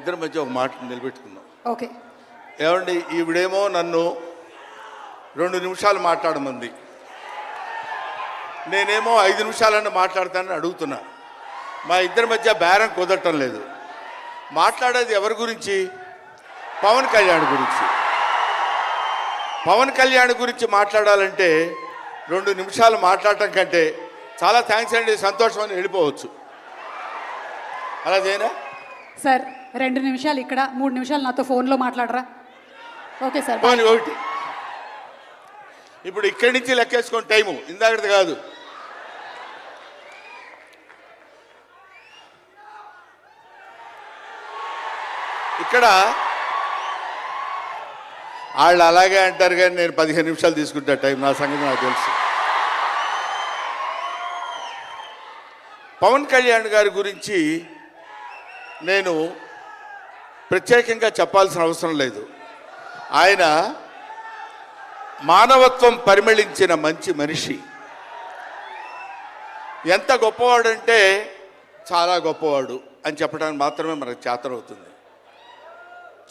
ఇద్దరి మధ్య ఒక మాట నిలబెట్టుకుందాం. ఓకే. ఏమండి, ఈవిడేమో నన్ను 2 నిమిషాలు మాట్లాడమంది, నేనేమో 5 నిమిషాలన్నా మాట్లాడతానని అడుగుతున్నా. మా ఇద్దరి మధ్య బేరం కుదరటం లేదు. మాట్లాడేది ఎవరి గురించి? పవన్ కళ్యాణ్ గురించి. పవన్ కళ్యాణ్ గురించి మాట్లాడాలంటే 2 నిమిషాలు మాట్లాడటం కంటే చాలా థ్యాంక్స్ అండి, సంతోషం అని వెళ్ళిపోవచ్చు. అలా చేయనా సార్? 2 నిమిషాలు ఇక్కడ, 3 నిమిషాలు నాతో ఫోన్లో మాట్లాడరా? Okay sir. పోనీ ఒకటి. ఇప్పుడు ఇక్కడి నుంచి లెక్కేసుకోండి టైము, ఇందాకది కాదు. ఇక్కడ వాళ్ళు అలాగే అంటారు కానీ నేను 15 నిమిషాలు తీసుకుంటా టైం. నా సంగతి నాకు తెలుసు. పవన్ కళ్యాణ్ గారి గురించి నేను ప్రత్యేకంగా చెప్పాల్సిన అవసరం లేదు. ఆయన మానవత్వం పరిమళించిన మంచి మనిషి. ఎంత గొప్పవాడంటే చాలా గొప్పవాడు అని చెప్పడానికి మాత్రమే మనకు చేతనవుతుంది.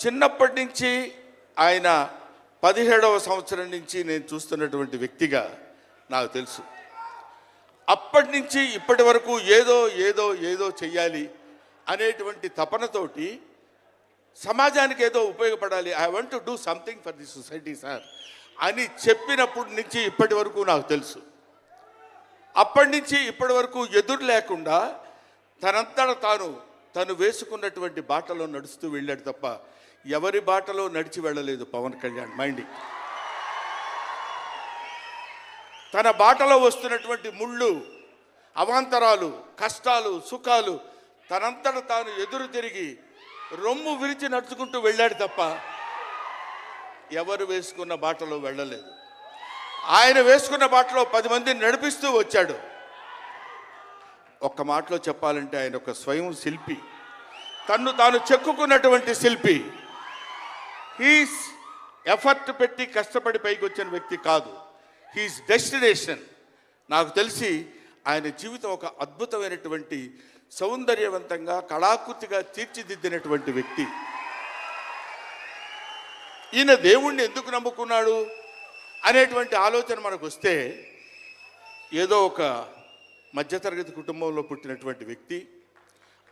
చిన్నప్పటి నుంచి ఆయన 17వ సంవత్సరం నుంచి నేను చూస్తున్నటువంటి వ్యక్తిగా నాకు తెలుసు. అప్పటి నుంచి ఇప్పటి వరకు ఏదో ఏదో ఏదో చెయ్యాలి అనేటువంటి తపనతోటి సమాజానికి ఏదో ఉపయోగపడాలి, I want to do something for the society sir అని చెప్పినప్పటి నుంచి ఇప్పటి వరకు నాకు తెలుసు. అప్పటి నుంచి ఇప్పటి వరకు ఎదురు లేకుండా తనంతట తను వేసుకున్నటువంటి బాటలో నడుస్తూ వెళ్ళాడు తప్ప ఎవరి బాటలో నడిచి వెళ్ళలేదు పవన్ కళ్యాణ్. మైండ్ తన బాటలో వస్తున్నటువంటి ముళ్ళు, అవాంతరాలు, కష్టాలు, సుఖాలు తనంతట తాను ఎదురు తిరిగి రొమ్ము విరిచి నడుచుకుంటూ వెళ్ళాడు తప్ప ఎవరు వేసుకున్న బాటలో వెళ్ళలేదు. ఆయన వేసుకున్న బాటలో 10 మందిని నడిపిస్తూ వచ్చాడు. ఒక్క మాటలో చెప్పాలంటే ఆయన ఒక స్వయం శిల్పి, తన్ను తాను చెక్కుకున్నటువంటి శిల్పి. హీస్ ఎఫర్ట్ పెట్టి కష్టపడి పైకి వచ్చిన వ్యక్తి కాదు, హీస్ డెస్టినేషన్. నాకు తెలిసి ఆయన జీవితం ఒక అద్భుతమైనటువంటి సౌందర్యవంతంగా కళాకృతిగా తీర్చిదిద్దినటువంటి వ్యక్తి. ఈయన దేవుణ్ణి ఎందుకు నమ్ముకున్నాడు అనేటువంటి ఆలోచన మనకు వస్తే, ఏదో ఒక మధ్యతరగతి కుటుంబంలో పుట్టినటువంటి వ్యక్తి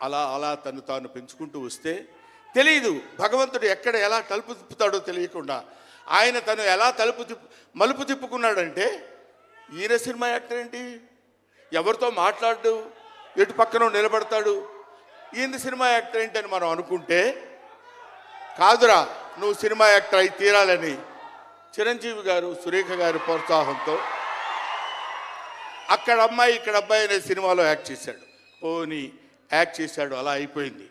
అలా అలా తను తాను పెంచుకుంటూ వస్తే తెలియదు భగవంతుడు ఎక్కడ ఎలా తలుపు తిప్పుతాడో తెలియకుండా ఆయన తను ఎలా మలుపు తిప్పుకున్నాడంటే, ఈయన సినిమా యాక్టర్ ఏంటి, ఎవరితో మాట్లాడు, ఎటు పక్కన నిలబడతాడు, ఈయన సినిమా యాక్టర్ ఏంటి అని మనం అనుకుంటే, కాదురా నువ్వు సినిమా యాక్టర్ అయి తీరాలని చిరంజీవి గారు, సురేఖ గారి ప్రోత్సాహంతో అక్కడ అమ్మాయి ఇక్కడ అబ్బాయి అనే సినిమాలో యాక్ట్ చేశాడు. పోనీ యాక్ట్ చేశాడు, అలా అయిపోయింది.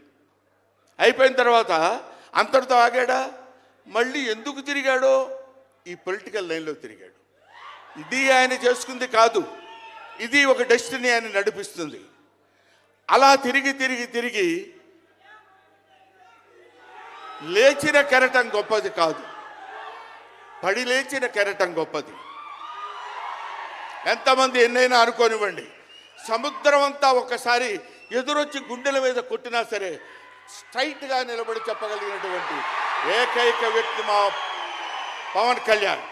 అయిపోయిన తర్వాత అంతటితో ఆగాడా? మళ్ళీ ఎందుకు తిరిగాడో ఈ పొలిటికల్ లైన్లో తిరిగాడు. ఇది ఆయన చేసుకుంది కాదు, ఇది ఒక డెస్టినీ ఆయన నడిపిస్తుంది. అలా తిరిగి తిరిగి తిరిగి లేచిన కెరటం గొప్పది కాదు, పడి లేచిన కెరటం గొప్పది. ఎంతమంది ఎన్నైనా అనుకోనివ్వండి, సముద్రం అంతా ఒకసారి ఎదురొచ్చి గుండెల మీద కొట్టినా సరే స్ట్రైట్గా నిలబడి చెప్పగలిగినటువంటి ఏకైక వ్యక్తి మా పవన్ కళ్యాణ్.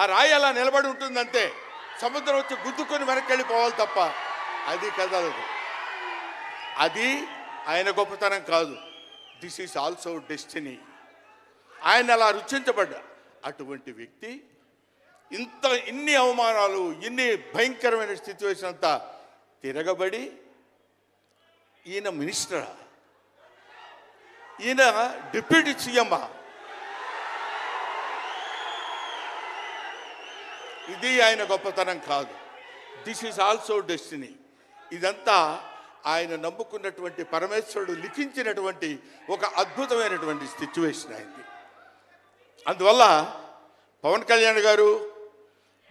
ఆ రాయి అలా నిలబడి ఉంటుందంటే సముద్రం వచ్చి గుద్దుకొని వెనక్కి వెళ్ళిపోవాలి తప్ప అది కదలదు. అది ఆయన గొప్పతనం కాదు, దిస్ ఈజ్ ఆల్సో డెస్టినీ. ఆయన అలా రుచించబడ్డా అటువంటి వ్యక్తి ఇన్ని అవమానాలు, ఇన్ని భయంకరమైన సిచ్యువేషన్ అంతా తిరగబడి ఈయన మినిస్టరా, ఈయన డిప్యూటీ సీఎమ్మా, ఇది ఆయన గొప్పతనం కాదు. This is also destiny. ఇదంతా ఆయన నమ్ముకున్నటువంటి పరమేశ్వరుడు లిఖించినటువంటి ఒక అద్భుతమైనటువంటి సిచ్యువేషన్ అయింది. అందువల్ల పవన్ కళ్యాణ్ గారు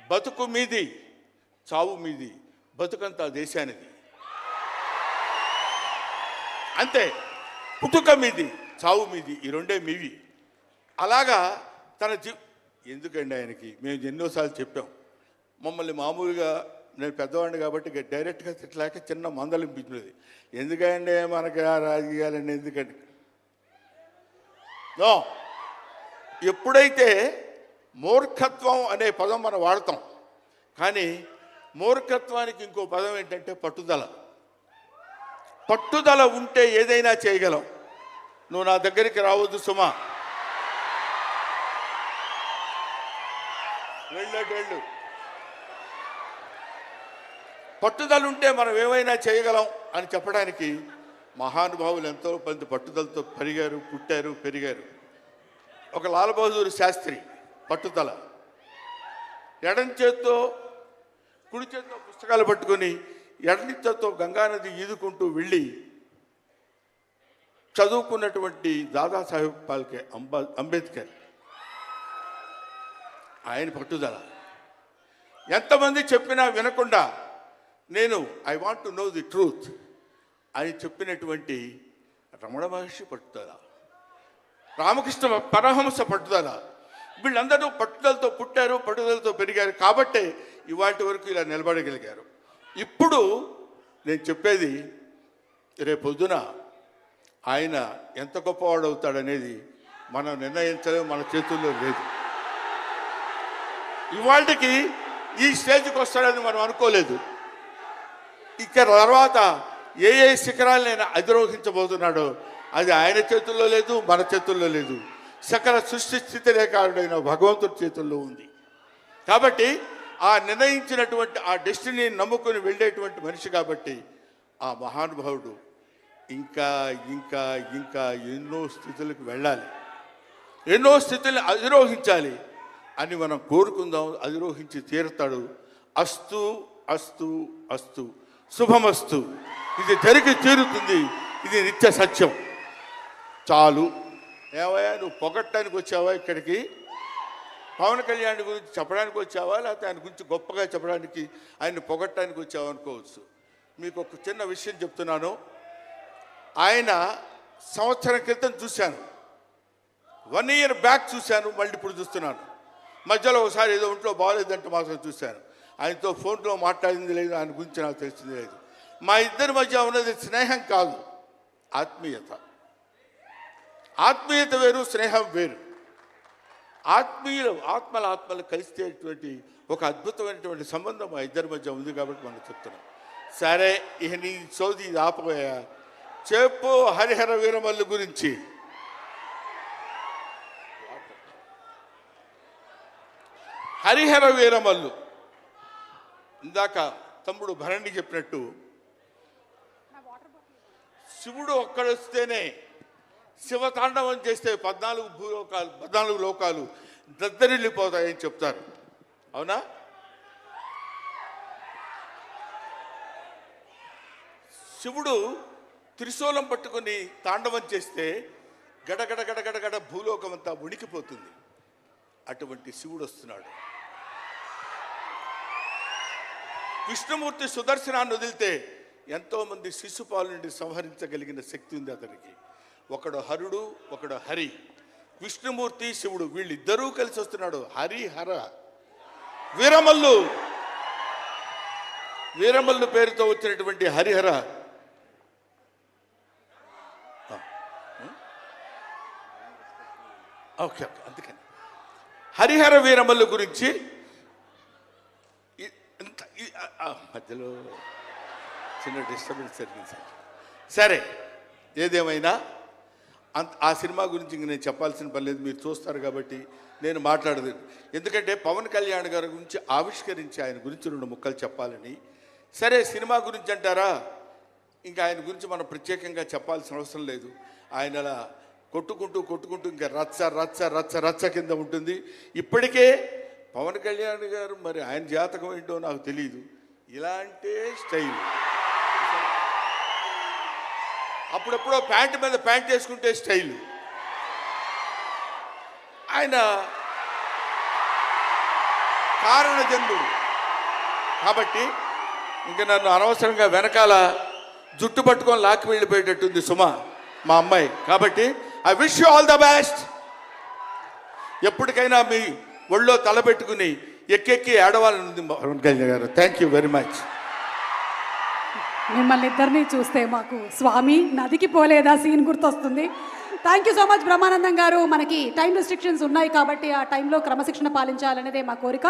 బతుకు మీది, చావు మీది, బతుకంతా దేశానిది అంతే. పుట్టుక మీది, చావు మీది, ఈ రెండే మీవి. అలాగా తన ఎందుకండి ఆయనకి మేము ఎన్నోసార్లు చెప్పాం, మమ్మల్ని మామూలుగా నేను పెద్దవాడిని కాబట్టి డైరెక్ట్గా తిట్టలేక చిన్న మందలింపించినది. ఎందుకంటే మనకి ఆ రాజకీయాలండి, ఎందుకంటే నో. ఎప్పుడైతే మూర్ఖత్వం అనే పదం మనం వాడతాం, కానీ మూర్ఖత్వానికి ఇంకో పదం ఏంటంటే పట్టుదల. పట్టుదల ఉంటే ఏదైనా చేయగలం. నువ్వు నా దగ్గరికి రావద్దు సుమా, వెళ్ళు. పట్టుదల ఉంటే మనం ఏమైనా చేయగలం అని చెప్పడానికి మహానుభావులు ఎంతో మంది పట్టుదలతో పెరిగారు, పుట్టారు, పెరిగారు. ఒక లాల్ బహదూర్ శాస్త్రి పట్టుదల. ఎడం చేత్తో కుడి చేత్తో పుస్తకాలు పట్టుకొని ఎడని చేత్తో గంగానది ఈదుకుంటూ వెళ్ళి చదువుకున్నటువంటి దాదాసాహెబ్ ఫాల్కే అంబేద్కర్. ఆయన పట్టుదల. ఎంతమంది చెప్పినా వినకుండా నేను I want to know the truth అని చెప్పినటువంటి రమణ మహర్షి పట్టుదల, రామకృష్ణ పరమహంస పట్టుదల. వీళ్ళందరూ పట్టుదలతో పుట్టారు, పట్టుదలతో పెరిగారు. కాబట్టే ఇవాటి వరకు ఇలా నిలబడగలిగారు. ఇప్పుడు నేను చెప్పేది, రేపొద్దున ఆయన ఎంత గొప్పవాడు అవుతాడనేది మనం నిర్ణయించలేము, మన చేతుల్లో లేదు. ఇవాళకి ఈ స్టేజ్కి వస్తాడని మనం అనుకోలేదు. ఇక తర్వాత ఏ శిఖరాలైనా అధిరోహించబోతున్నాడో అది ఆయన చేతుల్లో లేదు, మన చేతుల్లో లేదు. సకల సృష్టి స్థితి రేఖారుడైన భగవంతుడి చేతుల్లో ఉంది. కాబట్టి ఆ నిర్ణయించినటువంటి ఆ డెస్టినీని నమ్ముకొని వెళ్ళేటువంటి మనిషి కాబట్టి ఆ మహానుభావుడు ఇంకా ఇంకా ఇంకా ఎన్నో స్థితులకు వెళ్ళాలి, ఎన్నో స్థితులను అధిరోహించాలి అని మనం కోరుకుందాం. అధిరోహించి తీరుతాడు. అస్తు అస్తు అస్తు, శుభమస్తు. ఇది జరిగి తీరుతుంది. ఇది నిత్య సత్యం. చాలు. ఏవయ్యా, నువ్వు పొగట్టడానికి వచ్చావా ఇక్కడికి? పవన్ కళ్యాణ్ గురించి చెప్పడానికి వచ్చావా, లేకపోతే ఆయన గురించి గొప్పగా చెప్పడానికి, ఆయన్ని పొగట్టడానికి వచ్చావా అనుకోవచ్చు. మీకు ఒక చిన్న విషయం చెప్తున్నాను. ఆయన సంవత్సరం క్రితం చూశాను, 1 year బ్యాక్ చూశాను, మళ్ళీ ఇప్పుడు చూస్తున్నాను. మధ్యలో ఒకసారి ఏదో ఒంట్లో బాగోలేదంటే మాత్రం చూశాను. ఆయనతో ఫోన్లో మాట్లాడింది లేదు, ఆయన గురించి నాకు తెలిసింది లేదు. మా ఇద్దరి మధ్య ఉన్నది స్నేహం కాదు, ఆత్మీయత. ఆత్మీయత వేరు, స్నేహం వేరు. ఆత్మలు కలిసేటువంటి ఒక అద్భుతమైనటువంటి సంబంధం మా ఇద్దరి మధ్య ఉంది కాబట్టి మనం చెప్తున్నాం. సరే, ఇక నీ సోది ఇది ఆపబోయా. చెప్పు హరిహర వీరమల్లు గురించి. హరిహర వీరమల్లు ఇందాక తమ్ముడు భరణి చెప్పినట్టు, శివుడు ఒక్కడొస్తేనే, శివతాండవం చేస్తే 14 లోకాలు దద్దరిల్లిపోతాయని చెప్తారు. అవునా? శివుడు త్రిశూలం పట్టుకొని తాండవం చేస్తే గడగడ గడగడగడ భూలోకం అంతా ఉణికిపోతుంది. అటువంటి శివుడు వస్తున్నాడు. విష్ణుమూర్తి సుదర్శనాన్ని వదిలితే ఎంతోమంది శిశుపాలు నుండి సంహరించగలిగిన శక్తి ఉంది అతనికి. ఒకడు హరుడు, ఒకడు హరి. విష్ణుమూర్తి, శివుడు వీళ్ళిద్దరూ కలిసి వస్తున్నాడు. హరిహర వీరమల్లు పేరుతో వచ్చినటువంటి హరిహర. ఓకే, అందుకని హరిహర వీరమల్లు గురించి మధ్యలో చిన్న డిస్టర్బెన్స్ జరిగింది సార్. సరే, ఏదేమైనా ఆ సినిమా గురించి ఇంక నేను చెప్పాల్సిన పని లేదు, మీరు చూస్తారు కాబట్టి నేను మాట్లాడదు. ఎందుకంటే పవన్ కళ్యాణ్ గారి గురించి ఆవిష్కరించి ఆయన గురించి 2 ముక్కలు చెప్పాలని. సరే, సినిమా గురించి అంటారా, ఇంకా ఆయన గురించి మనం ప్రత్యేకంగా చెప్పాల్సిన అవసరం లేదు. ఆయన అలా కొట్టుకుంటూ ఇంకా రచ్చ రచ్చ రచ్చ రచ్చ కింద ఉంటుంది. ఇప్పటికే పవన్ కళ్యాణ్ గారు, మరి ఆయన జాతకం ఏంటో నాకు తెలియదు, ఇలాంటి స్టైల్. అప్పుడెప్పుడో ప్యాంటు మీద ప్యాంట్ వేసుకుంటే స్టైలు. ఆయన కారణజన్ముడు కాబట్టి ఇంకా నన్ను అనవసరంగా వెనకాల జుట్టు పట్టుకొని లాక్కి వెళ్ళిపోయేటట్టుంది సుమ, మా అమ్మాయి. కాబట్టి I wish you all the best. ఎప్పటికైనా మీ ఒళ్ళో తలపెట్టుకుని ఎక్కెక్కి ఏడవాలని పవన్ కళ్యాణ్ గారు. Thank you very much. మిమ్మల్ని ఇద్దరిని చూస్తే మాకు స్వామి నదికి పోలేదా సీన్ గుర్తొస్తుంది. Thank you so much Brahmanandam గారు. మనకి టైం రెస్ట్రిక్షన్స్ ఉన్నాయి కాబట్టి ఆ టైంలో క్రమశిక్షణ పాలించాలనేదే మా కోరిక.